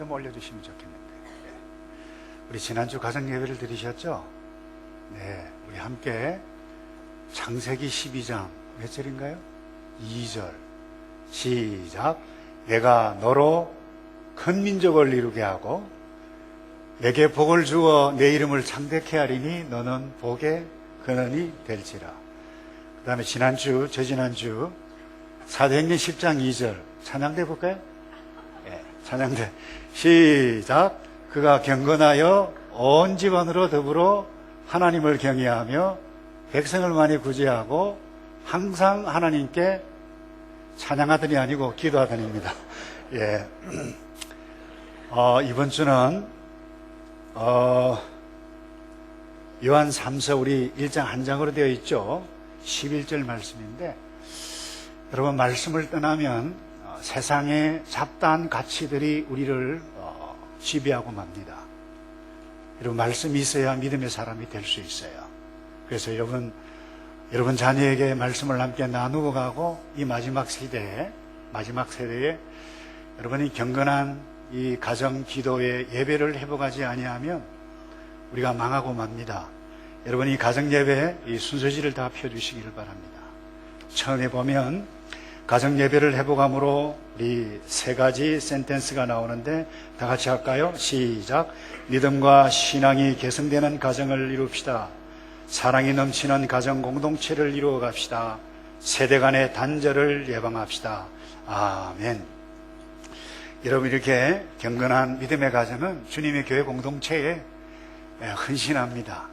좀 올려주시면 좋겠는데. 우리 지난주 가정 예배를 드리셨죠? 네, 우리 함께 창세기 12장 몇 절인가요? 2절 시작. 내가 너로 큰 민족을 이루게 하고 내게 복을 주어 내 이름을 창대케 하리니 너는 복의 근원이 될지라. 그 다음에 저지난주 사도행전 10장 2절 찬양대 볼까요? 네, 찬양대 시작. 그가 경건하여 온 집안으로 더불어 하나님을 경외하며 백성을 많이 구제하고 항상 하나님께 찬양하더니 아니고 기도하더니입니다. 예. 이번 주는 요한 3서 우리 1장 한 장으로 되어 있죠. 11절 말씀인데, 여러분 말씀을 떠나면 세상의 잡다한 가치들이 우리를 지배하고 맙니다. 여러분 말씀이 있어야 믿음의 사람이 될 수 있어요. 그래서 여러분 자녀에게 말씀을 함께 나누고 가고 이 마지막 세대에 여러분이 경건한 이 가정 기도의 예배를 회복하지 아니하면 우리가 망하고 맙니다. 여러분이 가정 예배 이 순서지를 다 펴주시기를 바랍니다. 처음에 보면 가정 예배를 회복함으로 우리 세 가지 센텐스가 나오는데 다 같이 할까요? 시작. 믿음과 신앙이 개성되는 가정을 이룹시다. 사랑이 넘치는 가정 공동체를 이루어 갑시다. 세대 간의 단절을 예방합시다. 아멘. 여러분 이렇게 경건한 믿음의 가정은 주님의 교회 공동체에 헌신합니다.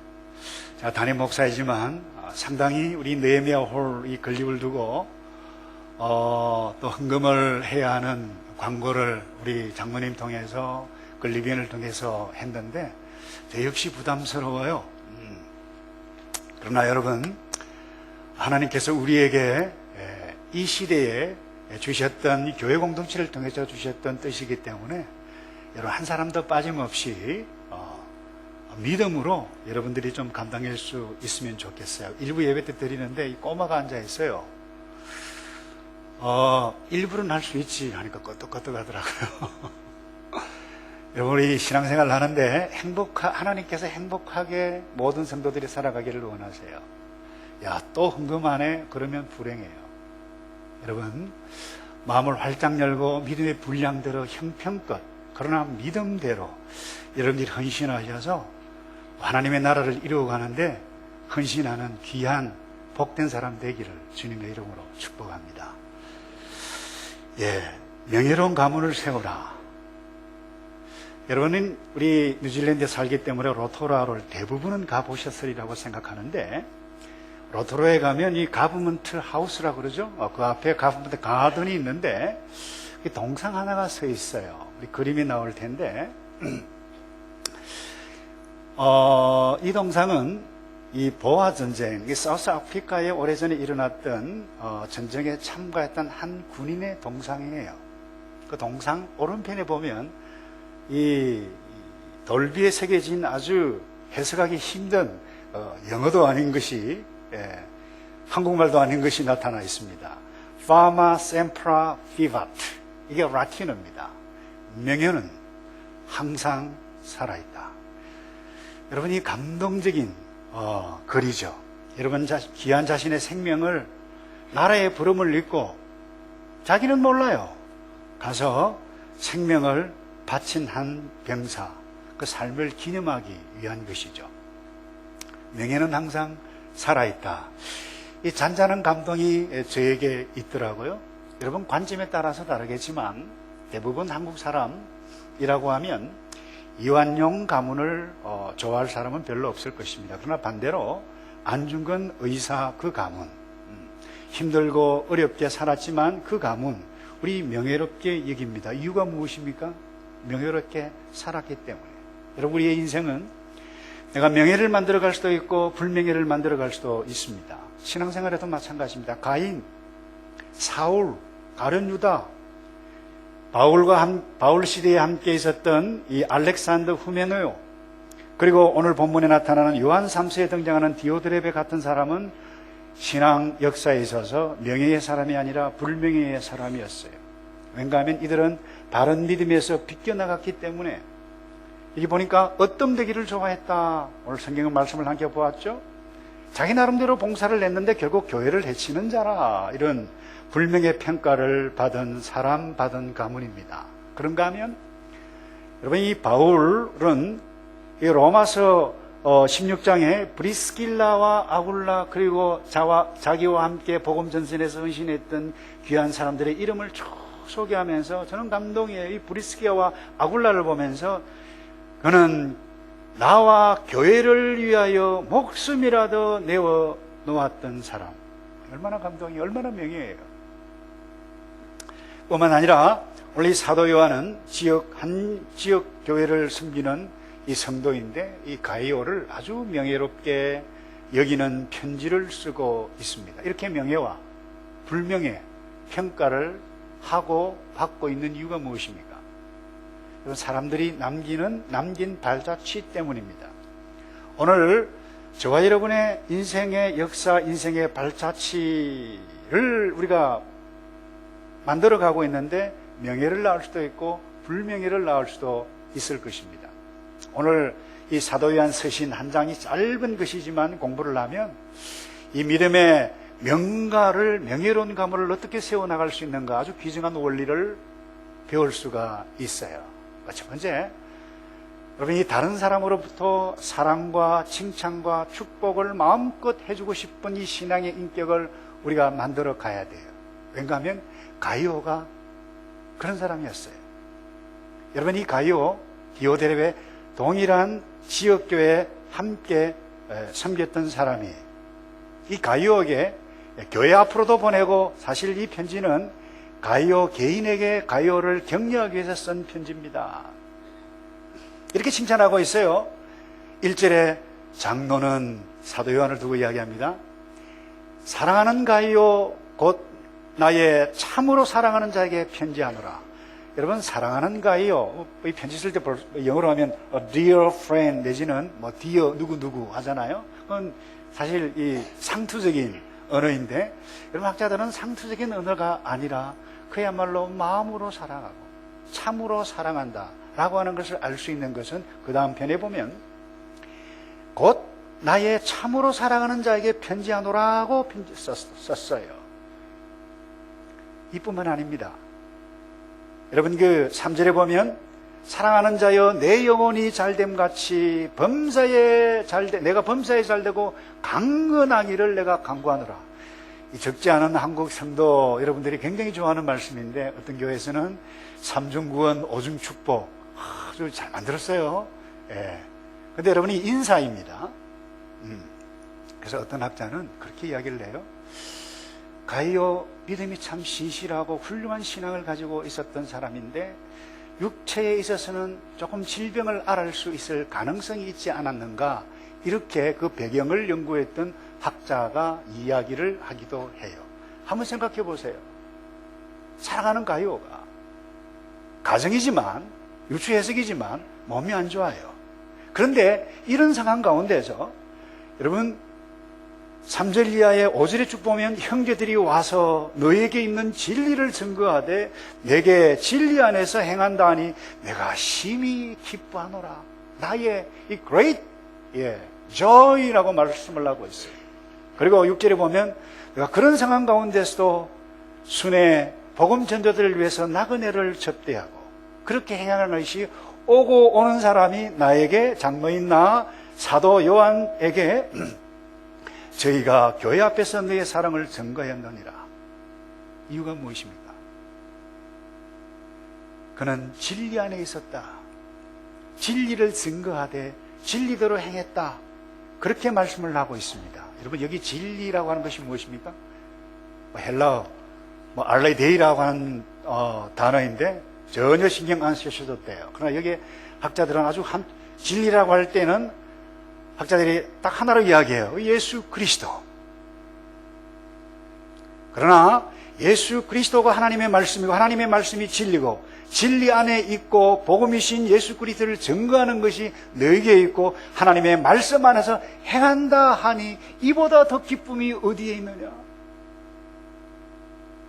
제가 담임 목사이지만 상당히 우리 느헤미야 홀 이 건립을 두고 또 헌금을 해야 하는 광고를 우리 장모님 통해서 건립위원을 통해서 했는데 저 역시 부담스러워요. 그러나 여러분 하나님께서 우리에게 이 시대에 주셨던 이 교회 공동체를 통해서 주셨던 뜻이기 때문에 여러분 한 사람도 빠짐없이 믿음으로 여러분들이 좀 감당할 수 있으면 좋겠어요. 일부 예배 때 드리는데 이 꼬마가 앉아 있어요. 일부는 할 수 있지 하니까 끄떡끄떡 하더라고요. 여러분 우리 신앙생활을 하는데 하나님께서 행복하게 모든 성도들이 살아가기를 원하세요. 야, 또 헌금하네? 그러면 불행해요. 여러분 마음을 활짝 열고 믿음의 분량대로 형편껏 그러나 믿음대로 여러분들이 헌신하셔서 하나님의 나라를 이루어가는데 헌신하는 귀한 복된 사람 되기를 주님의 이름으로 축복합니다. 예, 명예로운 가문을 세우라. 여러분은 우리 뉴질랜드에 살기 때문에 로토루아를 대부분은 가보셨으리라고 생각하는데 로토루아에 가면 이 가브먼트 하우스라고 그러죠. 그 앞에 가브먼트 가든이 있는데 동상 하나가 서 있어요. 우리 그림이 나올 텐데 이 동상은 이 보아 전쟁, 이 사우스 아프리카에 오래전에 일어났던 전쟁에 참가했던 한 군인의 동상이에요. 그 동상 오른편에 보면 이 돌비에 새겨진 아주 해석하기 힘든 영어도 아닌 것이 한국말도 아닌 것이 나타나 있습니다. Fama Sempra Vivat. 이게 라틴어입니다. 명예는 항상 살아있다. 여러분 이 감동적인 글이죠. 여러분 귀한 자신의 생명을 나라의 부름을 잊고 자기는 몰라요. 가서 생명을 바친 한 병사 그 삶을 기념하기 위한 것이죠. 명예는 항상 살아있다. 이 잔잔한 감동이 저에게 있더라고요. 여러분 관점에 따라서 다르겠지만 대부분 한국 사람이라고 하면 이완용 가문을 좋아할 사람은 별로 없을 것입니다. 그러나 반대로 안중근 의사 그 가문, 힘들고 어렵게 살았지만 그 가문 우리 명예롭게 여깁니다. 이유가 무엇입니까? 명예롭게 살았기 때문에. 여러분 우리의 인생은 내가 명예를 만들어갈 수도 있고 불명예를 만들어갈 수도 있습니다. 신앙생활에도 마찬가지입니다. 가인, 사울, 가룟 유다, 바울 시대에 함께 있었던 이 알렉산더 후메네오, 그리고 오늘 본문에 나타나는 요한 3서에 등장하는 디오드레베 같은 사람은 신앙 역사에 있어서 명예의 사람이 아니라 불명예의 사람이었어요. 왠가 하면 이들은 바른 믿음에서 비껴나갔기 때문에 여기 보니까 어떤 되기를 좋아했다. 오늘 성경 말씀을 함께 보았죠. 자기 나름대로 봉사를 냈는데 결국 교회를 해치는 자라, 이런 불명예 평가를 받은 사람, 받은 가문입니다. 그런가 하면 여러분, 이 바울은 이 로마서 16장에 브리스길라와 아굴라, 그리고 자기와 함께 복음 전선에서 헌신했던 귀한 사람들의 이름을 쭉 소개하면서 저는 감동이에요. 이 브리스길라와 아굴라를 보면서 그는 나와 교회를 위하여 목숨이라도 내어 놓았던 사람. 얼마나 감동이, 얼마나 명예예요. 뿐만 아니라 원래 이 사도 요한은 한 지역 교회를 섬기는 이 성도인데, 이 가이오를 아주 명예롭게 여기는 편지를 쓰고 있습니다. 이렇게 명예와 불명예 평가를 하고 받고 있는 이유가 무엇입니까? 사람들이 남긴 발자취 때문입니다. 오늘 저와 여러분의 인생의 역사, 인생의 발자취를 우리가 만들어가고 있는데, 명예를 낳을 수도 있고 불명예를 낳을 수도 있을 것입니다. 오늘 이 사도 요한 서신 한 장이 짧은 것이지만 공부를 하면 이 믿음의 명예로운 가문을 어떻게 세워나갈 수 있는가, 아주 귀중한 원리를 배울 수가 있어요. 첫 번째, 여러분이 다른 사람으로부터 사랑과 칭찬과 축복을 마음껏 해주고 싶은 이 신앙의 인격을 우리가 만들어 가야 돼요. 왠가 하면 가이오가 그런 사람이었어요. 여러분, 이 가이오, 디오데레베 동일한 지역교회에 함께 섬겼던 사람이, 이 가이오에게 교회 앞으로도 보내고, 사실 이 편지는 가이오 개인에게 가이오를 격려하기 위해서 쓴 편지입니다. 이렇게 칭찬하고 있어요. 1절에 장로는 사도 요한을 두고 이야기합니다. 사랑하는 가이오, 곧 나의 참으로 사랑하는 자에게 편지하노라. 여러분, 사랑하는 가이오, 이 편지 쓸 때 영어로 하면 dear friend 내지는 dear 누구 하잖아요. 그건 사실 이 상투적인 언어인데, 여러분, 학자들은 상투적인 언어가 아니라 그야말로 마음으로 사랑하고 참으로 사랑한다 라고 하는 것을 알 수 있는 것은 그 다음 편에 보면 곧 나의 참으로 사랑하는 자에게 편지하노라고 썼어요. 이뿐만 아닙니다. 여러분, 그 3절에 보면 사랑하는 자여 내 영혼이 잘됨같이 내가 범사에 잘되고 강건하기를 내가 간구하노라. 이 적지 않은 한국 성도 여러분들이 굉장히 좋아하는 말씀인데, 어떤 교회에서는 삼중구원 오중축복 아주 잘 만들었어요. 예. 근데 여러분이 인사입니다. 그래서 어떤 학자는 그렇게 이야기를 해요. 가이오 믿음이 참 신실하고 훌륭한 신앙을 가지고 있었던 사람인데, 육체에 있어서는 조금 질병을 앓을 수 있을 가능성이 있지 않았는가, 이렇게 그 배경을 연구했던 학자가 이야기를 하기도 해요. 한번 생각해 보세요. 사랑하는 가이오가 가정이지만, 유추 해석이지만 몸이 안 좋아요. 그런데 이런 상황 가운데서 여러분, 3절 이하의 5절에 쭉 보면 형제들이 와서 너에게 있는 진리를 증거하되 내게 진리 안에서 행한다 하니 내가 심히 기뻐하노라. 나의 이 great joy라고 말씀을 하고 있어요. 그리고 6절에 보면 내가 그런 상황 가운데서도 순회 복음 전도들을 위해서 나그네를 접대하고 그렇게 행하는 것이 오고 오는 사람이 나에게, 장로인 나 사도 요한에게 저희가 교회 앞에서 너의 사랑을 증거했느니라. 이유가 무엇입니까? 그는 진리 안에 있었다. 진리를 증거하되 진리대로 행했다. 그렇게 말씀을 하고 있습니다. 여러분, 여기 진리라고 하는 것이 무엇입니까? 헬라어 알레데이라고 하는 단어인데 전혀 신경 안 쓰셔도 돼요. 그러나 여기 학자들은 아주 진리라고 할 때는 학자들이 딱 하나로 이야기해요. 예수 그리스도. 그러나 예수 그리스도가 하나님의 말씀이고 하나님의 말씀이 진리고 진리 안에 있고 복음이신 예수 그리스도를 증거하는 것이 너에게 있고 하나님의 말씀 안에서 행한다 하니 이보다 더 기쁨이 어디에 있느냐.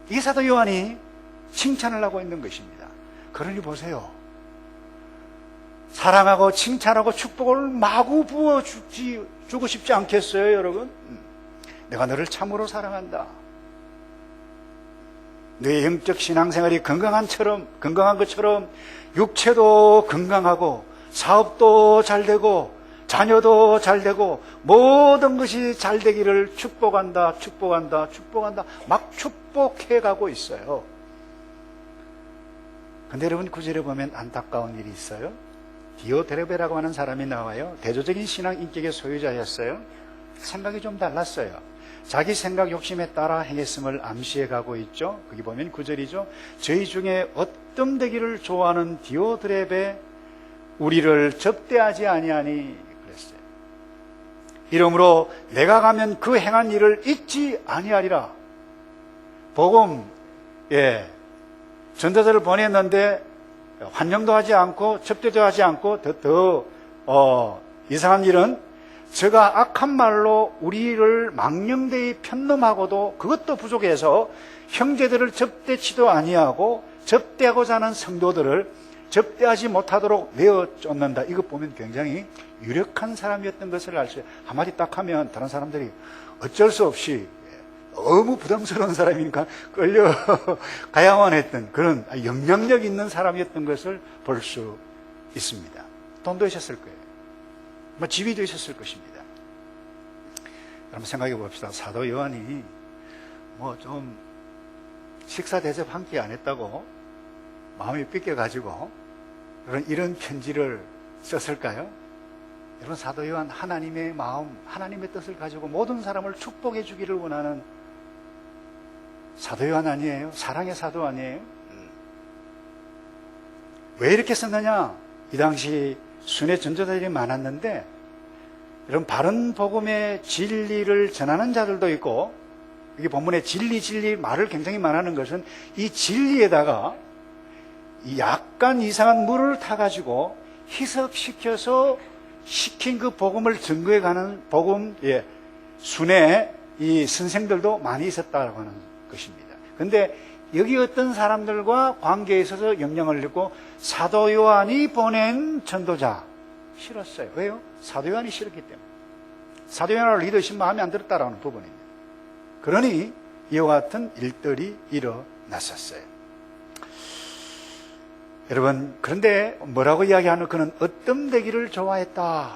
이게 사도 요한이 칭찬을 하고 있는 것입니다. 그러니 보세요. 사랑하고 칭찬하고 축복을 마구 주고 싶지 않겠어요, 여러분? 내가 너를 참으로 사랑한다. 너의 영적 신앙생활이 건강한 것처럼 육체도 건강하고 사업도 잘 되고 자녀도 잘 되고 모든 것이 잘 되기를 축복한다 막 축복해 가고 있어요. 근데 여러분, 구절에 보면 안타까운 일이 있어요. 디오드레베라고 하는 사람이 나와요. 대조적인 신앙 인격의 소유자였어요. 생각이 좀 달랐어요. 자기 생각 욕심에 따라 행했음을 암시해 가고 있죠. 거기 보면 9절이죠. 저희 중에 어떤 되기를 좋아하는 디오드레베 우리를 접대하지 아니하니 그랬어요. 이러므로 내가 가면 그 행한 일을 잊지 아니하리라. 복음, 전도자를 보냈는데 환영도 하지 않고 접대도 하지 않고 더 이상한 일은 저가 악한 말로 우리를 망령되이 편놈하고도 그것도 부족해서 형제들을 접대치도 아니하고 접대하고자 하는 성도들을 접대하지 못하도록 내어 쫓는다. 이것 보면 굉장히 유력한 사람이었던 것을 알 수 있어요. 한마디 딱 하면 다른 사람들이 어쩔 수 없이 너무 부담스러운 사람이니까 끌려가야만 했던 그런 영향력 있는 사람이었던 것을 볼 수 있습니다. 돈도 있었을 거예요. 지위도 있었을 것입니다. 여러분 생각해 봅시다. 사도 요한이 좀 식사 대접 한 끼 안 했다고 마음이 삐껴가지고 이런 편지를 썼을까요? 여러분, 사도 요한 하나님의 마음, 하나님의 뜻을 가지고 모든 사람을 축복해 주기를 원하는 사도 요한 아니에요? 사랑의 사도 아니에요? 왜 이렇게 썼느냐? 이 당시 순회 전도자들이 많았는데, 여러분, 바른 복음의 진리를 전하는 자들도 있고, 이게 본문에 진리 말을 굉장히 많이 하는 것은 이 진리에다가 약간 이상한 물을 타가지고 희석시켜서 시킨 그 복음을 증거해 가는 복음, 순회 이 선생들도 많이 있었다고 하는 것입니다. 근데 여기 어떤 사람들과 관계에 있어서 영향을 받고 사도 요한이 보낸 전도자 싫었어요. 왜요? 사도 요한이 싫었기 때문에. 사도 요한의 리더십 마음에 안 들었다라는 부분입니다. 그러니 이와 같은 일들이 일어났었어요. 여러분, 그런데 뭐라고 이야기하는 그는 어뜸되기를 좋아했다.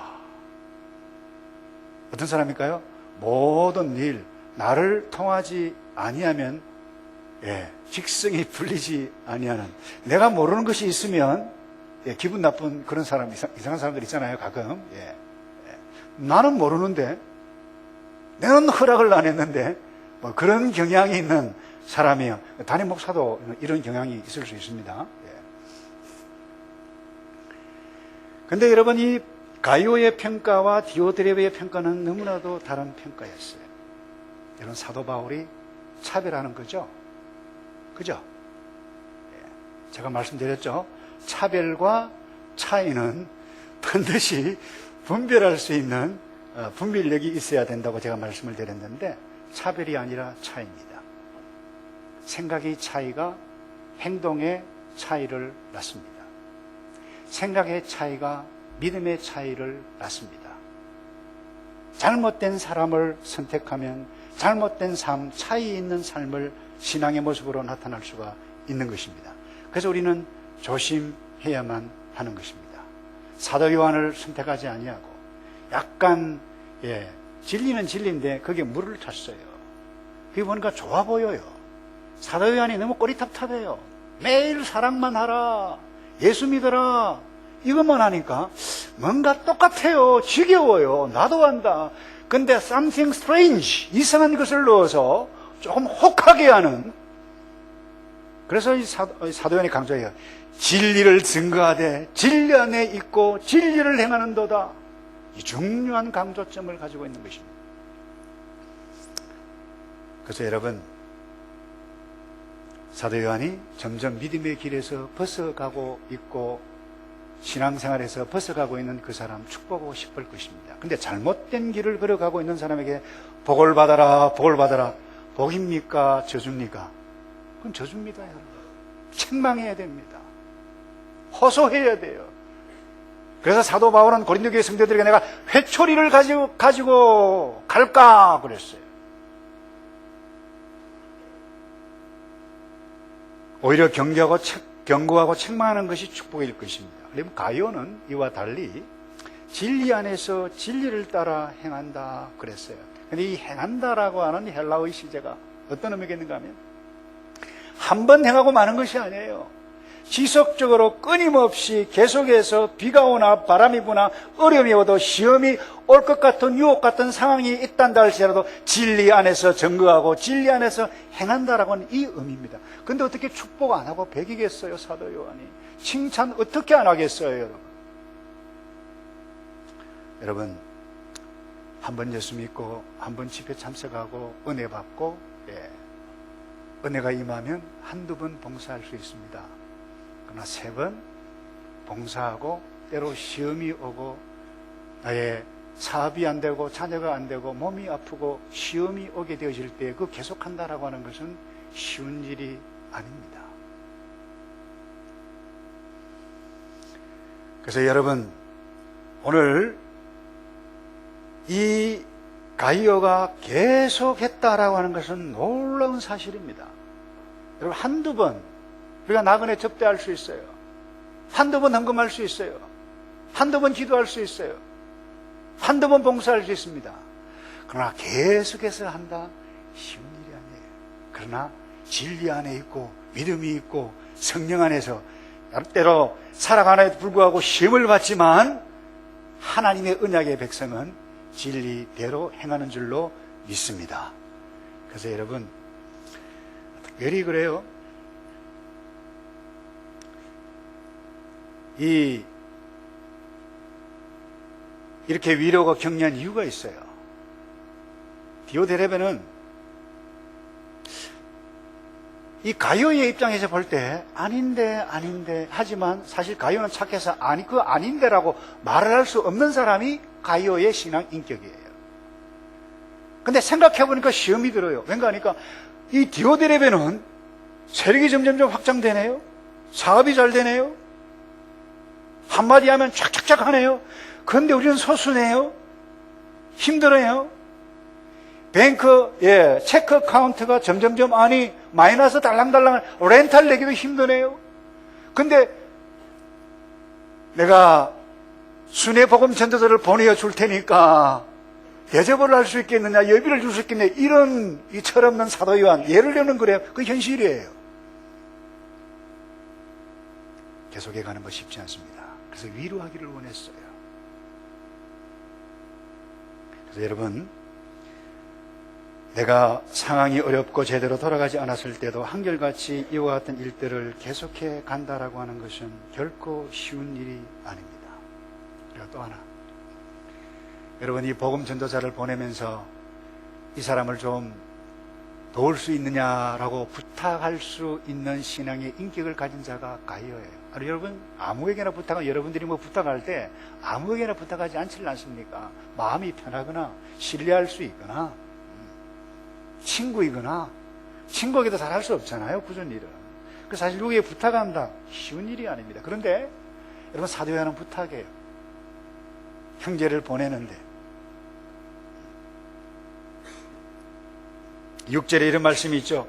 어떤 사람일까요? 모든 일, 나를 통하지 아니하면 직성이 풀리지 아니하는, 내가 모르는 것이 있으면 기분 나쁜 그런 사람, 이상한 사람들 있잖아요, 가끔. 나는 모르는데, 내는 허락을 안 했는데, 그런 경향이 있는 사람이에요. 담임 목사도 이런 경향이 있을 수 있습니다. 근데 여러분, 이 가이오의 평가와 디오드레베의 평가는 너무나도 다른 평가였어요. 여러분, 사도 바울이 차별하는 거죠? 그죠? 제가 말씀드렸죠? 차별과 차이는 반드시 분별할 수 있는 분별력이 있어야 된다고 제가 말씀을 드렸는데, 차별이 아니라 차이입니다. 생각의 차이가 행동의 차이를 낳습니다. 생각의 차이가 믿음의 차이를 낳습니다. 잘못된 사람을 선택하면 잘못된 삶, 차이 있는 삶을 신앙의 모습으로 나타날 수가 있는 것입니다. 그래서 우리는 조심해야만 하는 것입니다. 사도 요한을 선택하지 아니하고 약간 진리는 진리인데 거기에 물을 탔어요. 그게 보니까 좋아 보여요. 사도 요한이 너무 꼬리탑탑해요. 매일 사랑만 하라, 예수 믿어라, 이것만 하니까 뭔가 똑같아요. 지겨워요. 나도 한다. 근데 something strange, 이상한 것을 넣어서 조금 혹하게 하는, 그래서 이 사도 요한이 강조해요. 진리를 증거하되 진리 안에 있고 진리를 행하는도다. 이 중요한 강조점을 가지고 있는 것입니다. 그래서 여러분, 사도 요한이 점점 믿음의 길에서 벗어가고 있고 신앙생활에서 벗어가고 있는 그 사람 축복하고 싶을 것입니다. 근데 잘못된 길을 걸어가고 있는 사람에게 복을 받아라, 복을 받아라. 복입니까? 저주입니까? 그건 저주입니다, 여러분. 책망해야 됩니다. 호소해야 돼요. 그래서 사도 바울은 고린도 교회 성도들에게 내가 회초리를 가지고 갈까 그랬어요. 오히려 경고하고 책망하는 것이 축복일 것입니다. 그러면 가룟은 이와 달리 진리 안에서 진리를 따라 행한다 그랬어요. 근데 이 행한다라고 하는 헬라어의 시제가 어떤 의미가 있는가 하면 한 번 행하고 마는 것이 아니에요. 지속적으로 끊임없이 계속해서 비가 오나 바람이 부나 어려움이 오도 시험이 올 것 같은 유혹 같은 상황이 있단다 할지라도 진리 안에서 증거하고 진리 안에서 행한다라고 하는 이 의미입니다. 근데 어떻게 축복 안 하고 배기겠어요? 사도 요한이 칭찬 어떻게 안 하겠어요? 여러분 한 번 예수 믿고 한 번 집회 참석하고 은혜 받고 은혜가 임하면 한두 번 봉사할 수 있습니다. 그러나 3번 봉사하고 때로 시험이 오고 나의 사업이 안 되고 자녀가 안 되고 몸이 아프고 시험이 오게 되어질 때 그 계속한다라고 하는 것은 쉬운 일이 아닙니다. 그래서 여러분 오늘 이 가이오가 계속했다라고 하는 것은 놀라운 사실입니다. 여러분 한두 번 우리가 나그네 접대할 수 있어요. 한두 번 헌금할 수 있어요. 한두 번 기도할 수 있어요. 한두 번 봉사할 수 있습니다. 그러나 계속해서 한다? 쉬운 일이 아니에요. 그러나 진리 안에 있고 믿음이 있고 성령 안에서 때로 살아가는에도 불구하고 시험을 받지만 하나님의 언약의 백성은 진리대로 행하는 줄로 믿습니다. 그래서 여러분 특별히 그래요. 이렇게 위로가 격려한 이유가 있어요. 디오데레베는 이 가이오의 입장에서 볼 때 아닌데 하지만 사실 가이오는 착해서 그 아닌데라고 말을 할 수 없는 사람이 가이오의 신앙 인격이에요. 근데 생각해보니까 시험이 들어요. 왠가 하니까 이 디오데레베는 세력이 점점 확장되네요. 사업이 잘 되네요. 한마디 하면 착착착 하네요. 그런데 우리는 소수네요. 힘들어요. 뱅크, 체크 카운트가 점점점 마이너스 달랑달랑 렌탈 내기도 힘드네요. 근데 내가 순회 복음 전도자를 보내어 줄 테니까 대접을 할 수 있겠느냐, 예비를 줄 수 있겠느냐, 이런 이 철없는 사도 요한, 예를 들면 그래요. 그게 현실이에요. 계속해 가는 거 쉽지 않습니다. 그래서 위로하기를 원했어요. 그래서 여러분, 내가 상황이 어렵고 제대로 돌아가지 않았을 때도 한결같이 이와 같은 일들을 계속해 간다라고 하는 것은 결코 쉬운 일이 아닙니다. 그리고 또 하나, 여러분 이 복음 전도자를 보내면서 이 사람을 좀 도울 수 있느냐라고 부탁할 수 있는 신앙의 인격을 가진 자가 가이오예요. 여러분 아무에게나 여러분들이 부탁할 때 아무에게나 부탁하지 않지 않습니까? 마음이 편하거나 신뢰할 수 있거나 친구이거나 친구에게도 잘 할 수 없잖아요. 굳은 일은. 그래서 사실 누구에게 부탁한다 쉬운 일이 아닙니다. 그런데 여러분 사도 요한은 부탁해요. 형제를 보내는데 6절에 이런 말씀이 있죠.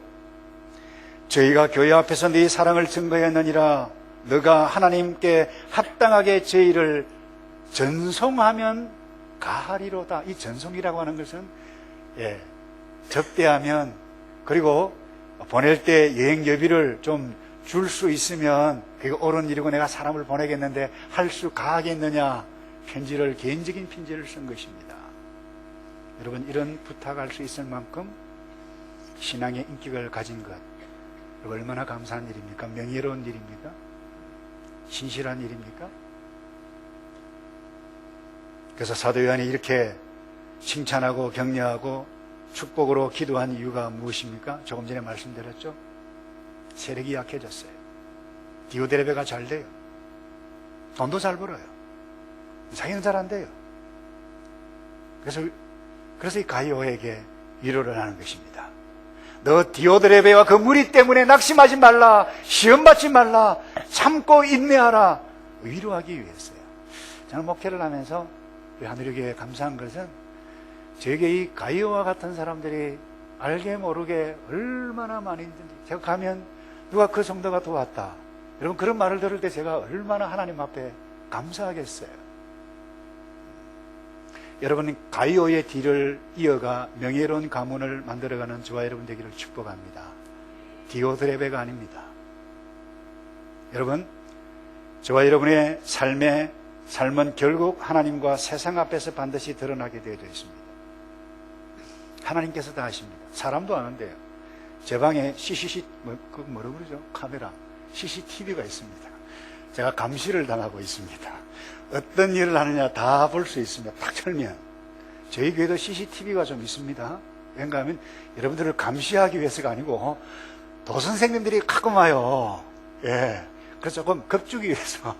저희가 교회 앞에서 네 사랑을 증거했느니라. 너가 하나님께 합당하게 제의를 전송하면 가하리로다. 이 전송이라고 하는 것은 접대하면 그리고 보낼 때 여행 여비를 좀 줄 수 있으면 그게 옳은 일이고 내가 사람을 보내겠는데 할 수 가하겠느냐. 개인적인 편지를 쓴 것입니다. 여러분 이런 부탁할 수 있을 만큼 신앙의 인격을 가진 것 얼마나 감사한 일입니까? 명예로운 일입니까? 신실한 일입니까? 그래서 사도 요한이 이렇게 칭찬하고 격려하고 축복으로 기도한 이유가 무엇입니까? 조금 전에 말씀드렸죠. 세력이 약해졌어요. 디오데레베가 잘 돼요. 돈도 잘 벌어요. 자기는 잘 안 돼요. 그래서 이 가이오에게 위로를 하는 것입니다. 너 디오데레베와 그 무리 때문에 낙심하지 말라. 시험 받지 말라. 참고 인내하라. 위로하기 위해서요. 저는 목회를 하면서 우리 하늘교회에 감사한 것은 저에게 이 가이오와 같은 사람들이 알게 모르게 얼마나 많이 힘든지, 제가 가면 누가 그 정도가 도왔다, 여러분 그런 말을 들을 때 제가 얼마나 하나님 앞에 감사하겠어요. 여러분, 가이오의 뒤를 이어가 명예로운 가문을 만들어가는 저와 여러분 되기를 축복합니다. 디오드레베가 아닙니다. 여러분, 저와 여러분의 삶은 결국 하나님과 세상 앞에서 반드시 드러나게 되어 있습니다. 하나님께서 다 아십니다. 사람도 아는데요. 제 방에 뭐라고 그러죠? 카메라, CCTV가 있습니다. 제가 감시를 당하고 있습니다. 어떤 일을 하느냐 다 볼 수 있습니다. 딱 철면. 저희 교회도 CCTV가 좀 있습니다. 왠가 하면 여러분들을 감시하기 위해서가 아니고 도선생님들이 가끔 와요. 예. 그래서 조금 겁주기 위해서.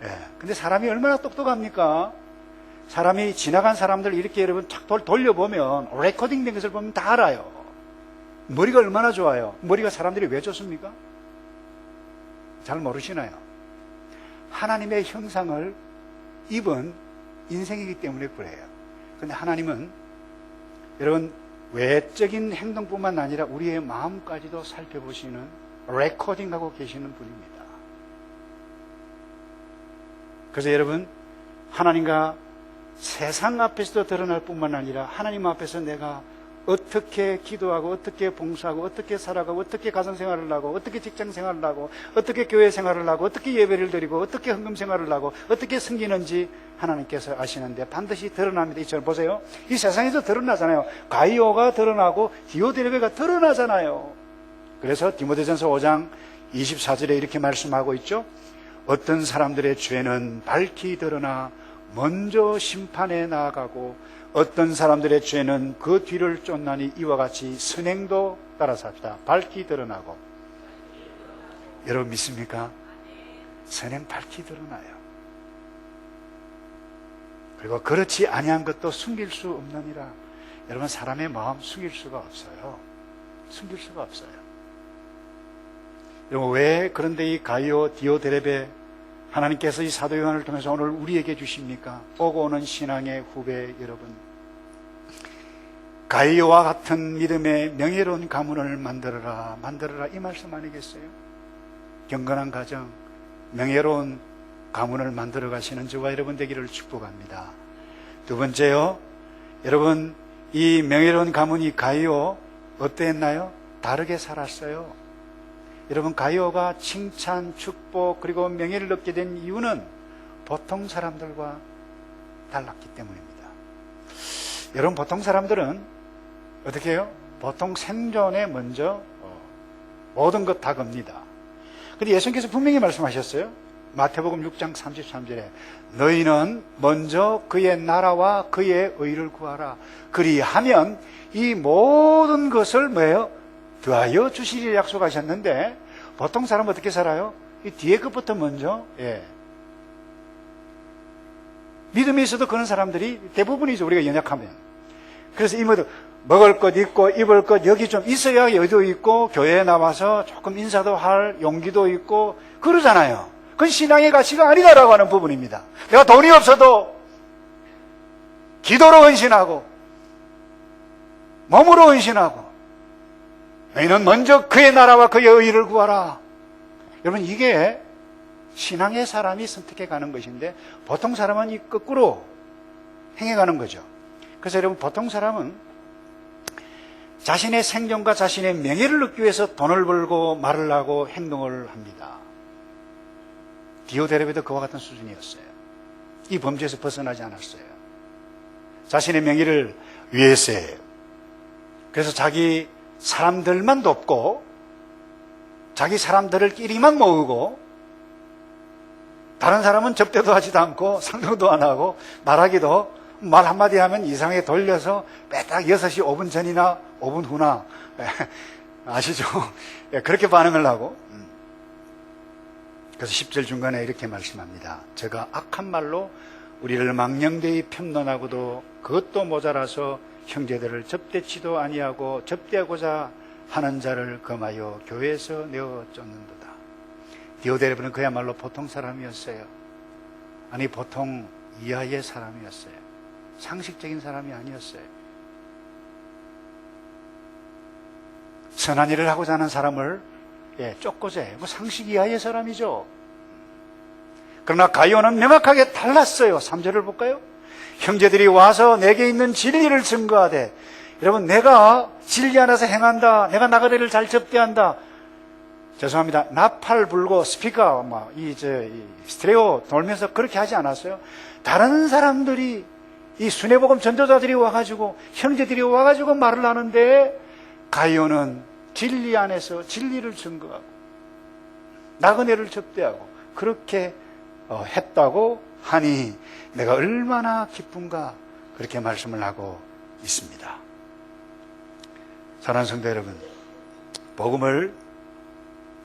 예. 근데 사람이 얼마나 똑똑합니까? 사람이 지나간 사람들 이렇게 여러분 탁 돌려보면, 레코딩 된 것을 보면 다 알아요. 머리가 얼마나 좋아요. 머리가 사람들이 왜 좋습니까? 잘 모르시나요? 하나님의 형상을 입은 인생이기 때문에 그래요. 근데 하나님은 여러분 외적인 행동뿐만 아니라 우리의 마음까지도 살펴보시는, 레코딩하고 계시는 분입니다. 그래서 여러분, 하나님과 세상 앞에서도 드러날 뿐만 아니라 하나님 앞에서 내가 어떻게 기도하고 어떻게 봉사하고 어떻게 살아가고 어떻게 가정생활을 하고 어떻게 직장생활을 하고 어떻게 교회생활을 하고 어떻게 예배를 드리고 어떻게 헌금생활을 하고 어떻게 섬기는지 하나님께서 아시는데 반드시 드러납니다. 이처럼 보세요. 이 세상에서 드러나잖아요. 가이오가 드러나고 디오드레베가 드러나잖아요. 그래서 디모데전서 5장 24절에 이렇게 말씀하고 있죠. 어떤 사람들의 죄는 밝히 드러나 먼저 심판에 나아가고 어떤 사람들의 죄는 그 뒤를 쫓나니 이와 같이 선행도 따라서 합시다. 밝히 드러나고. 여러분 믿습니까? 선행 밝히 드러나요. 그리고 그렇지 아니한 것도 숨길 수 없느니라. 여러분, 사람의 마음 숨길 수가 없어요. 숨길 수가 없어요. 여러분, 왜 그런데 이 가이오 디오드레베 하나님께서 이 사도 요한을 통해서 오늘 우리에게 주십니까? 오고 오는 신앙의 후배 여러분, 가이오와 같은 믿음의 명예로운 가문을 만들어라 이 말씀 아니겠어요? 경건한 가정, 명예로운 가문을 만들어 가시는 저와 여러분 되기를 축복합니다. 두 번째요, 여러분, 이 명예로운 가문이 가이오 어땠나요? 다르게 살았어요. 여러분, 가이오가 칭찬, 축복 그리고 명예를 얻게 된 이유는 보통 사람들과 달랐기 때문입니다. 여러분, 보통 사람들은 어떻게 해요? 보통 생존에 먼저 모든 것 다 겁니다. 근데 예수님께서 분명히 말씀하셨어요. 마태복음 6장 33절에 너희는 먼저 그의 나라와 그의 의를 구하라. 그리하면 이 모든 것을 뭐예요? 더하여 주시리라 약속하셨는데, 보통 사람은 어떻게 살아요? 이 뒤에 것부터 먼저, 믿음이 있어도 그런 사람들이 대부분이죠, 우리가 연약하면. 그래서 이모도 먹을 것 있고 입을 것 여기 좀 있어야 여기도 있고 교회에 나와서 조금 인사도 할 용기도 있고 그러잖아요. 그건 신앙의 가치가 아니다라고 하는 부분입니다. 내가 돈이 없어도 기도로 헌신하고 몸으로 헌신하고 너희는 먼저 그의 나라와 그의 의를 구하라. 여러분, 이게 신앙의 사람이 선택해 가는 것인데 보통 사람은 이 거꾸로 행해가는 거죠. 그래서 여러분, 보통 사람은 자신의 생존과 자신의 명예를 얻기 위해서 돈을 벌고 말을 하고 행동을 합니다. 디오드레베도 그와 같은 수준이었어요. 이 범죄에서 벗어나지 않았어요. 자신의 명예를 위해서예요. 그래서 자기 사람들만 돕고 자기 사람들끼리만 모으고 다른 사람은 접대도 하지도 않고 상종도 안 하고 말하기도 말 한마디 하면 이상하게 돌려서 빼딱 6시 5분 전이나 5분 후나 아시죠? 그렇게 반응을 하고, 그래서 10절 중간에 이렇게 말씀합니다. 제가 악한 말로 우리를 망령되이 편론하고도 그것도 모자라서 형제들을 접대치도 아니하고 접대하고자 하는 자를 금하여 교회에서 내어 쫓는도다. 디오데레브는 그야말로 보통 사람이었어요. 아니, 보통 이하의 사람이었어요. 상식적인 사람이 아니었어요. 선한 일을 하고자 하는 사람을 쫓고자 해요. 뭐 상식 이하의 사람이죠. 그러나 가이오는 명확하게 달랐어요. 3절을 볼까요? 형제들이 와서 내게 있는 진리를 증거하되, 여러분, 내가 진리 안에서 행한다, 내가 나그네를 잘 접대한다, 죄송합니다, 나팔 불고 스피커 이 스테레오 돌면서 그렇게 하지 않았어요. 다른 사람들이, 이 순회복음 전도자들이 와가지고, 형제들이 와가지고 말을 하는데, 가이오는 진리 안에서 진리를 증거하고 나그네를 접대하고 그렇게 했다고 하니 내가 얼마나 기쁜가, 그렇게 말씀을 하고 있습니다. 사랑하는 성도 여러분, 복음을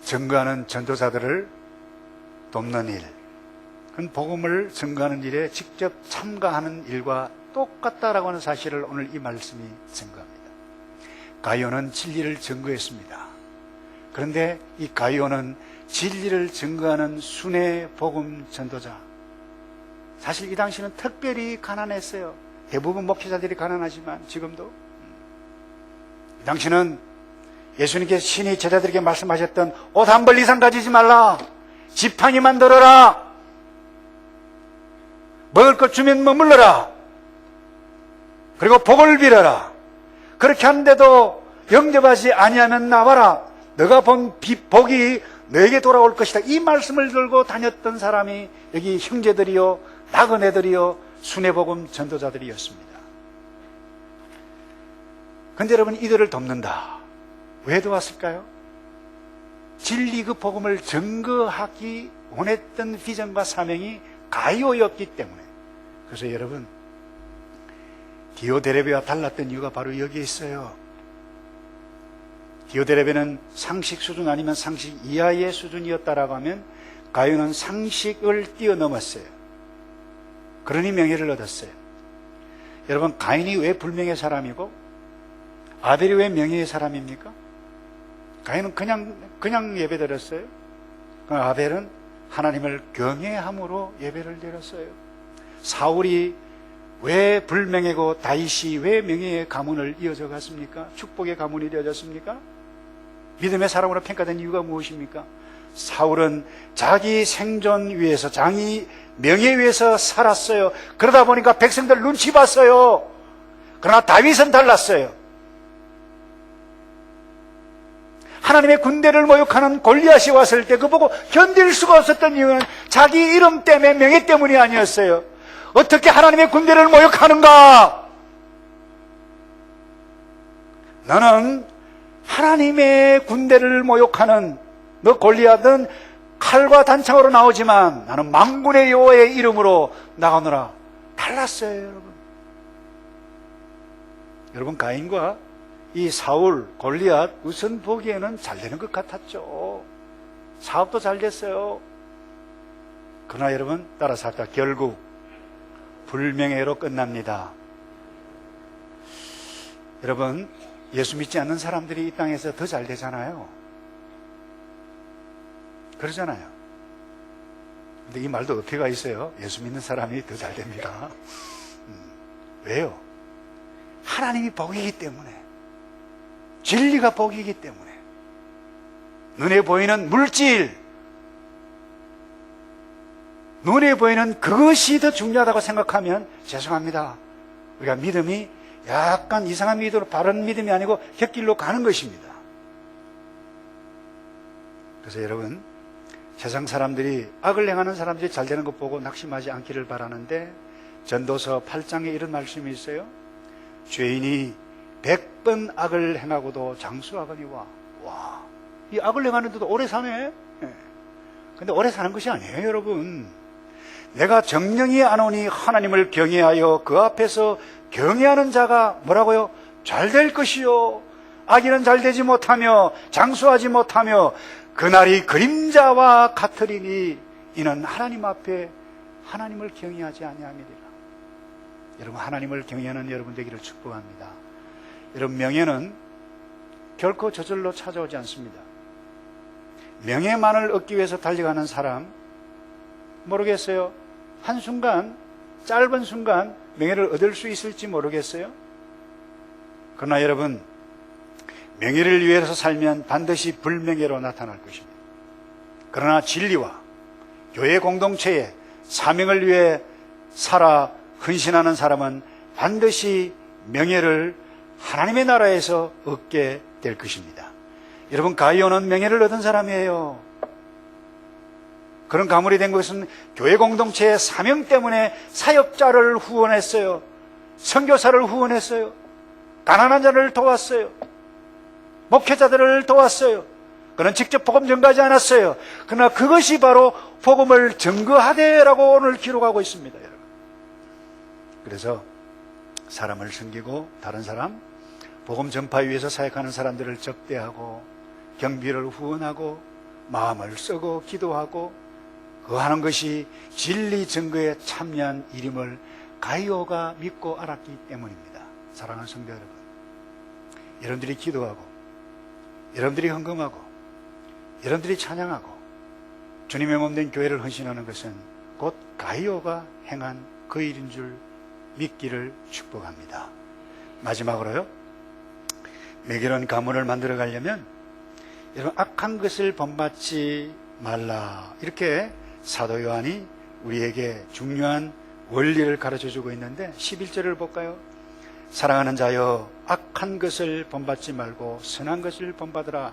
증거하는 전도자들을 돕는 일, 그건 복음을 증거하는 일에 직접 참가하는 일과 똑같다라고 하는 사실을 오늘 이 말씀이 증거합니다. 가이오는 진리를 증거했습니다. 그런데 이 가이오는 진리를 증거하는 순회 복음 전도자, 사실 이 당시는 특별히 가난했어요. 대부분 목회자들이 가난하지만 지금도 이 당시는 예수님께서 신이 제자들에게 말씀하셨던 옷 한 벌 이상 가지지 말라, 지팡이 만들어라, 먹을 것 주면 머물러라, 그리고 복을 빌어라, 그렇게 하는데도 영접하지 아니하면 나와라, 너가 본 복이 너에게 돌아올 것이다, 이 말씀을 들고 다녔던 사람이 여기 형제들이요, 나그네들이요, 순회복음 전도자들이었습니다. 그런데 여러분, 이들을 돕는다. 왜 도왔을까요? 진리 그 복음을 증거하기 원했던 비전과 사명이 가이오였기 때문에. 그래서 여러분, 디오데레베와 달랐던 이유가 바로 여기에 있어요. 디오데레베는 상식 수준 아니면 상식 이하의 수준이었다라고 하면 가이오는 상식을 뛰어넘었어요. 그러니 명예를 얻었어요. 여러분, 가인이 왜 불명예의 사람이고 아벨이 왜 명예의 사람입니까? 가인은 그냥 예배드렸어요. 아벨은 하나님을 경외함으로 예배를 드렸어요. 사울이 왜 불명예고 다윗이 왜 명예의 가문을 이어져 갔습니까? 축복의 가문이 되어졌습니까? 믿음의 사람으로 평가된 이유가 무엇입니까? 사울은 자기 생존 위해서, 자기 명예 위해서 살았어요. 그러다 보니까 백성들 눈치 봤어요. 그러나 다윗은 달랐어요. 하나님의 군대를 모욕하는 골리앗이 왔을 때 그 보고 견딜 수가 없었던 이유는 자기 이름 때문에, 명예 때문이 아니었어요. 어떻게 하나님의 군대를 모욕하는가? 나는 하나님의 군대를 모욕하는, 너 골리앗은 칼과 단창으로 나오지만 나는 만군의 여호와의 이름으로 나가노라. 달랐어요, 여러분. 여러분, 가인과 이 사울, 골리앗, 우선 보기에는 잘 되는 것 같았죠. 사업도 잘 됐어요. 그러나 여러분, 따라서 하다 결국 불명예로 끝납니다. 여러분, 예수 믿지 않는 사람들이 이 땅에서 더 잘 되잖아요. 그러잖아요. 근데 이 말도 어폐가 있어요. 예수 믿는 사람이 더 잘 됩니다. 왜요? 하나님이 복이기 때문에, 진리가 복이기 때문에. 눈에 보이는 물질, 눈에 보이는 그것이 더 중요하다고 생각하면 죄송합니다. 우리가 믿음이 약간 이상한 믿음으로, 바른 믿음이 아니고 곁길로 가는 것입니다. 그래서 여러분, 세상 사람들이, 악을 행하는 사람들이 잘 되는 것 보고 낙심하지 않기를 바라는데, 전도서 8장에 이런 말씀이 있어요. 죄인이 100번 악을 행하고도 장수하거니와. 와, 이 악을 행하는데도 오래 사네. 근데 오래 사는 것이 아니에요, 여러분. 내가 정령이 안 오니 하나님을 경외하여 그 앞에서 경외하는 자가 뭐라고요? 잘 될 것이요, 악인은 잘 되지 못하며 장수하지 못하며 그날이 그림자와 같으리니 이는 하나님 앞에 하나님을 경외하지 아니함이리라. 여러분, 하나님을 경외하는 여러분 되기를 축복합니다. 여러분, 명예는 결코 저절로 찾아오지 않습니다. 명예만을 얻기 위해서 달려가는 사람 모르겠어요. 한순간, 짧은 순간 명예를 얻을 수 있을지 모르겠어요. 그러나 여러분, 명예를 위해서 살면 반드시 불명예로 나타날 것입니다. 그러나 진리와 교회 공동체의 사명을 위해 살아 헌신하는 사람은 반드시 명예를 하나님의 나라에서 얻게 될 것입니다. 여러분, 가이오는 명예를 얻은 사람이에요. 그런 가문이 된 것은 교회 공동체의 사명 때문에 사역자를 후원했어요. 선교사를 후원했어요. 가난한 자를 도왔어요. 목회자들을 도왔어요. 그는 직접 복음 전가하지 않았어요. 그러나 그것이 바로 복음을 증거하되라고 오늘 기록하고 있습니다, 여러분. 그래서 사람을 섬기고 다른 사람, 복음 전파 위해서 사역하는 사람들을 접대하고 경비를 후원하고 마음을 쓰고 기도하고 그 하는 것이 진리 증거에 참여한 일임을 가이오가 믿고 알았기 때문입니다. 사랑하는 성도 여러분, 여러분들이 기도하고 여러분들이 헌금하고 여러분들이 찬양하고 주님의 몸된 교회를 헌신하는 것은 곧 가이오가 행한 그 일인 줄 믿기를 축복합니다. 마지막으로요, 매결한 가문을 만들어 가려면 여러분, 악한 것을 본받지 말라, 이렇게 사도 요한이 우리에게 중요한 원리를 가르쳐주고 있는데 11절을 볼까요? 사랑하는 자여, 악한 것을 본받지 말고 선한 것을 본받으라.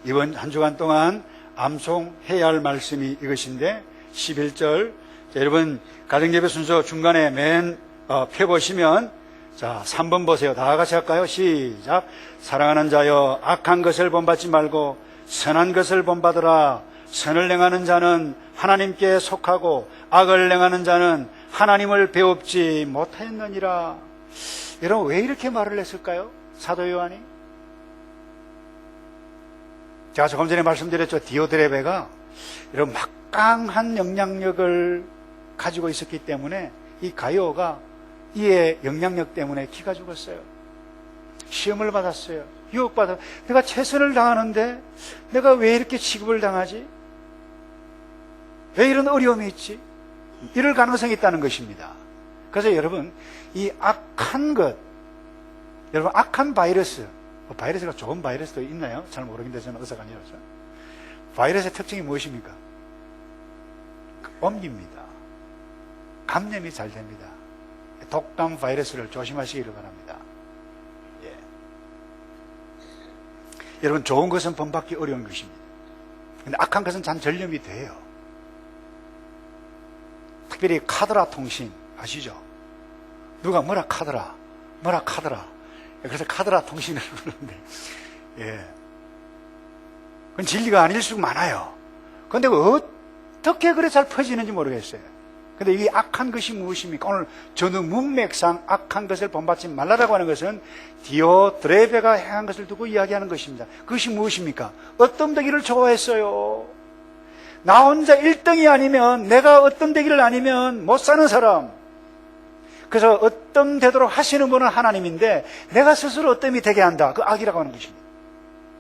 이번 한 주간 동안 암송해야 할 말씀이 이것인데 11절, 자, 여러분 가정예배 순서 중간에 맨 펴보시면, 자 3번 보세요. 다 같이 할까요? 시작. 사랑하는 자여, 악한 것을 본받지 말고 선한 것을 본받으라. 선을 행하는 자는 하나님께 속하고 악을 행하는 자는 하나님을 배웁지 못하였느니라. 여러분, 왜 이렇게 말을 했을까요? 사도 요한이? 제가 조금 전에 말씀드렸죠. 디오드레베가 이런 막강한 영향력을 가지고 있었기 때문에 이 가이오가 이의 영향력 때문에 기가 죽었어요. 시험을 받았어요. 유혹받아. 내가 최선을 다하는데 내가 왜 이렇게 취급을 당하지? 왜 이런 어려움이 있지? 이럴 가능성이 있다는 것입니다. 그래서 여러분, 이 악한 것, 여러분 악한 바이러스, 바이러스가 좋은 바이러스도 있나요? 잘 모르겠는데 저는 의사가 아니라서. 바이러스의 특징이 무엇입니까? 옮깁니다. 감염이 잘 됩니다. 독감 바이러스를 조심하시기를 바랍니다. 예. 여러분, 좋은 것은 본받기 어려운 것입니다. 근데 악한 것은 잘 전염이 돼요. 특별히 카드라 통신 아시죠? 누가 뭐라 카드라 그래서 카드라 통신을 부르는데, 예, 그건 진리가 아닐수록 많아요. 그런데 어떻게 그래 잘 퍼지는지 모르겠어요. 근데 이 악한 것이 무엇입니까? 오늘 전후 문맥상 악한 것을 본받지 말라라고 하는 것은 디오드레베가 행한 것을 두고 이야기하는 것입니다. 그것이 무엇입니까? 어떤 되기를 좋아했어요. 나 혼자 1등이 아니면, 내가 어떤 되기를 아니면 못 사는 사람. 그래서 어떤 되도록 하시는 분은 하나님인데 내가 스스로 어떤이 되게 한다. 그 악이라고 하는 것입니다.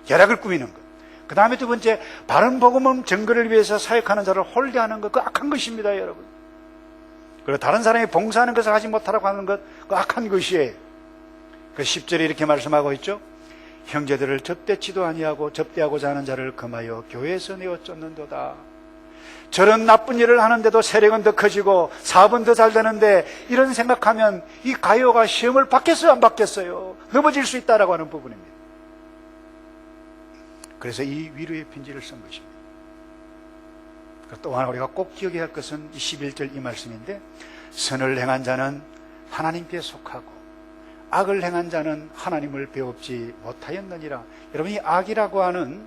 결악을 꾸미는 것. 그 다음에 두 번째, 바른 복음은 증거를 위해서 사역하는 자를 홀대하는 것. 그 악한 것입니다, 여러분. 그리고 다른 사람이 봉사하는 것을 하지 못하라고 하는 것. 그 악한 것이에요. 그 10절에 이렇게 말씀하고 있죠. 형제들을 접대치도 아니하고 접대하고자 하는 자를 금하여 교회에서 내어 쫓는도다. 저런 나쁜 일을 하는데도 세력은 더 커지고 사업은 더 잘 되는데, 이런 생각하면 이 가이오가 시험을 받겠어요, 안 받겠어요? 넘어질 수 있다라고 하는 부분입니다. 그래서 이 위로의 편지를 쓴 것입니다. 또 하나 우리가 꼭 기억해야 할 것은 이 11절 이 말씀인데, 선을 행한 자는 하나님께 속하고 악을 행한 자는 하나님을 배웁지 못하였느니라. 여러분, 이 악이라고 하는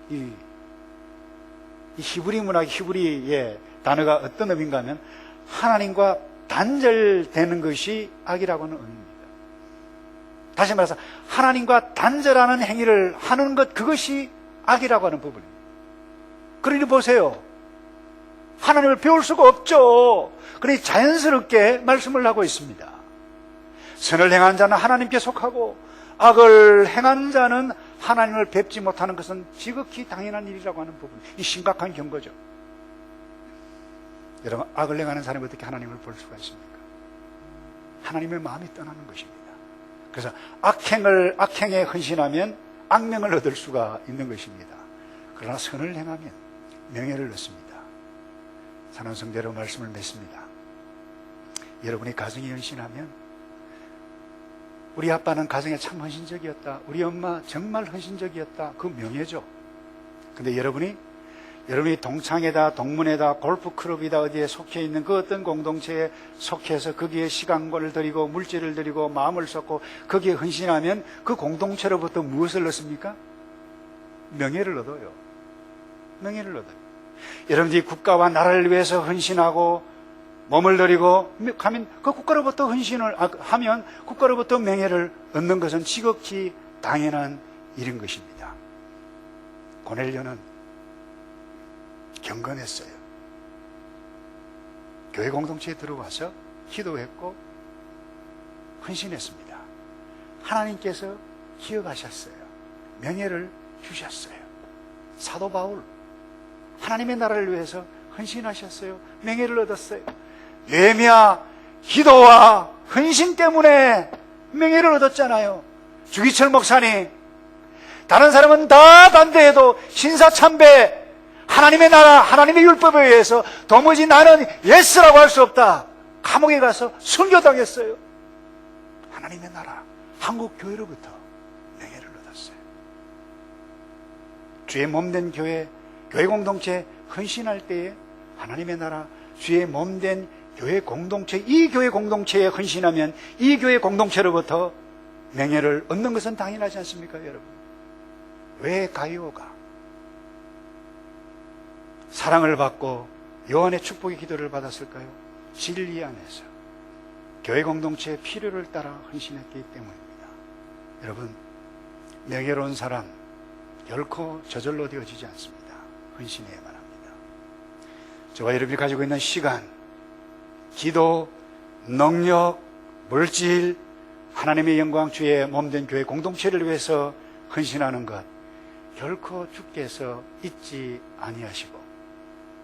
이 히브리 문학, 히브리의 단어가 어떤 의미인가 하면 하나님과 단절되는 것이 악이라고 하는 의미입니다. 다시 말해서 하나님과 단절하는 행위를 하는 것, 그것이 악이라고 하는 부분입니다. 그러니 보세요. 하나님을 배울 수가 없죠. 그러니 자연스럽게 말씀을 하고 있습니다. 선을 행한 자는 하나님께 속하고 악을 행한 자는 하나님을 뵙지 못하는 것은 지극히 당연한 일이라고 하는 부분, 이 심각한 경고죠. 여러분, 악을 행하는 사람이 어떻게 하나님을 볼 수가 있습니까? 하나님의 마음이 떠나는 것입니다. 그래서 악행에 헌신하면 악명을 얻을 수가 있는 것입니다. 그러나 선을 행하면 명예를 얻습니다. 사랑하는 성도 여러분, 말씀을 맺습니다. 여러분이 가정에 헌신하면, 우리 아빠는 가정에 참 헌신적이었다, 우리 엄마 정말 헌신적이었다, 그 명예죠. 근데 여러분이 동창회다, 동문회다, 골프클럽이다, 어디에 속해 있는 그 어떤 공동체에 속해서 거기에 시간을 들이고 물질을 들이고 마음을 쏟고 거기에 헌신하면 그 공동체로부터 무엇을 얻습니까? 명예를 얻어요. 명예를 얻어요. 여러분들이 국가와 나라를 위해서 헌신하고 몸을 들이고 하면 그 국가로부터 헌신을 하면 국가로부터 명예를 얻는 것은 지극히 당연한 일인 것입니다. 고넬료는 경건했어요. 교회 공동체에 들어와서 기도했고 헌신했습니다. 하나님께서 기억하셨어요. 명예를 주셨어요. 사도 바울, 하나님의 나라를 위해서 헌신하셨어요. 명예를 얻었어요. 느헤미야, 기도와 헌신 때문에 명예를 얻었잖아요. 주기철 목사님, 다른 사람은 다 반대해도 신사참배, 하나님의 나라, 하나님의 율법에 의해서 도무지 나는 예스라고 할 수 없다, 감옥에 가서 순교당했어요. 하나님의 나라, 한국 교회로부터 명예를 얻었어요. 주의 몸된 교회 공동체 헌신할 때에 하나님의 나라, 주의 몸된 교회 공동체, 이 교회 공동체에 헌신하면 이 교회 공동체로부터 명예를 얻는 것은 당연하지 않습니까, 여러분? 왜 가이오가 사랑을 받고 요한의 축복의 기도를 받았을까요? 진리 안에서 교회 공동체의 필요를 따라 헌신했기 때문입니다. 여러분, 명예로운 사람 결코 저절로 되어지지 않습니다. 헌신해야만 합니다. 저와 여러분이 가지고 있는 시간, 기도, 능력, 물질, 하나님의 영광, 주의 몸된 교회 공동체를 위해서 헌신하는 것 결코 주께서 잊지 아니하시고,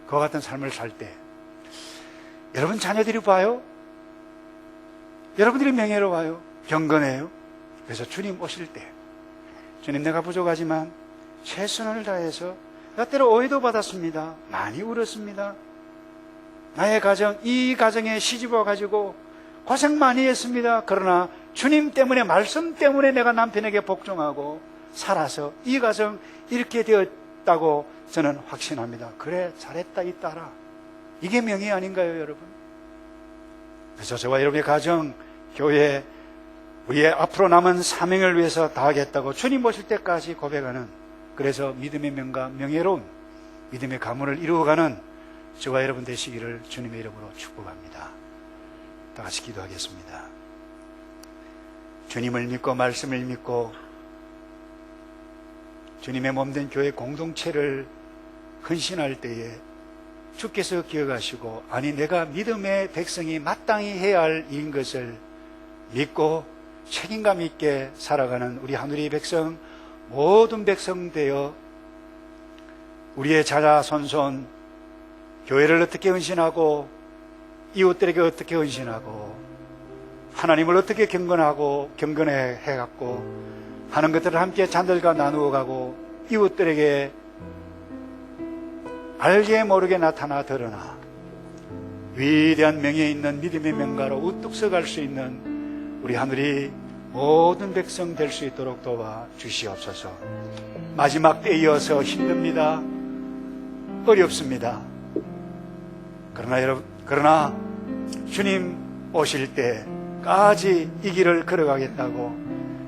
그와 같은 삶을 살 때 여러분 자녀들이 봐요. 여러분들이 명예로워요. 경건해요. 그래서 주님 오실 때, 주님 내가 부족하지만 최선을 다해서, 나 때로 오해도 받았습니다. 많이 울었습니다. 나의 가정, 이 가정에 시집와 가지고 고생 많이 했습니다. 그러나 주님 때문에, 말씀 때문에 내가 남편에게 복종하고 살아서 이 가정 이렇게 되었다고 저는 확신합니다. 그래, 잘했다 이 딸아. 이게 명예 아닌가요, 여러분? 그래서 저와 여러분의 가정, 교회, 우리의 앞으로 남은 사명을 위해서 다하겠다고 주님 오실 때까지 고백하는, 그래서 믿음의 명과 명예로운 믿음의 가문을 이루어가는 저와 여러분 되시기를 주님의 이름으로 축복합니다. 다 같이 기도하겠습니다. 주님을 믿고 말씀을 믿고 주님의 몸된 교회 공동체를 헌신할 때에 주께서 기억하시고, 아니 내가 믿음의 백성이 마땅히 해야 할 일인 것을 믿고 책임감 있게 살아가는 우리 하늘의 백성, 모든 백성 되어 우리의 자자손손 교회를 어떻게 헌신하고, 이웃들에게 어떻게 헌신하고, 하나님을 어떻게 경건해 해갖고 하는 것들을 함께 잔들과 나누어 가고, 이웃들에게 알게 모르게 나타나 드러나 위대한 명예 있는 믿음의 명가로 우뚝 서갈 수 있는 우리 하늘이 모든 백성 될 수 있도록 도와 주시옵소서. 마지막 때에 이어서 힘듭니다. 어렵습니다. 그러나 주님 오실 때까지 이 길을 걸어가겠다고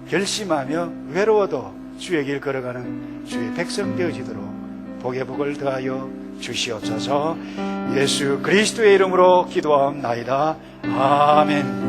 결심하며 외로워도 주의 길 걸어가는 주의 백성 되어지도록 복의 복을 더하여 주시옵소서. 예수 그리스도의 이름으로 기도하옵나이다. 아멘.